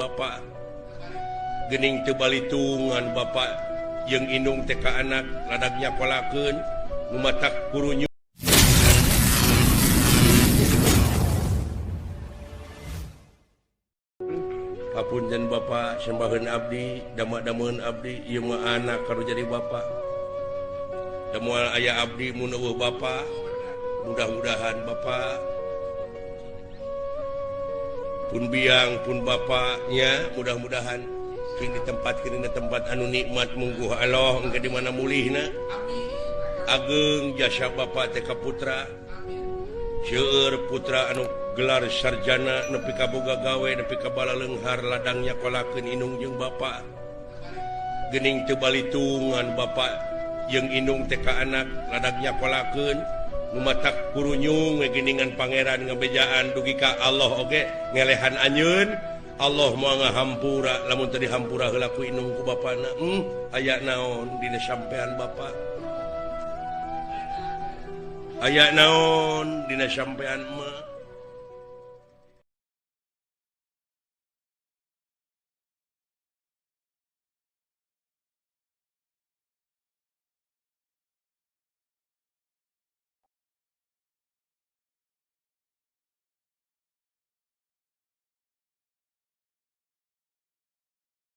Bapak gening tebalitungan Bapak yang inung teka anak ladaknya polakeun numatak kurunya Papunten Bapak sembaheun abdi dama-damaeun abdi ieu mah anak karo jadi bapak da moal aya abdi mun eueuh Bapak mudah-mudahan Bapak pun biang pun bapaknya mudah-mudahan king ditempatkeun di tempat anu nikmat mungguh Allah engke di mana mulihna ageng jasa Bapak teh ka putra seueur putra anu gelar sarjana nepi ka boga gawe nepi ka bala leunghar ladangnya kolakeun inung jeung Bapak geuning teu balitungan Bapak jeung inung teh ka anak ladangnya kolakeun numatak kurunyung geningan pangeran ngabejaan dugi ka Allah oge ngelehan anjeun Allah moal ngahampura lamun teu dihampura heula ku inung ku bapana aya naon dina sampean Bapak aya naon dina sampean mah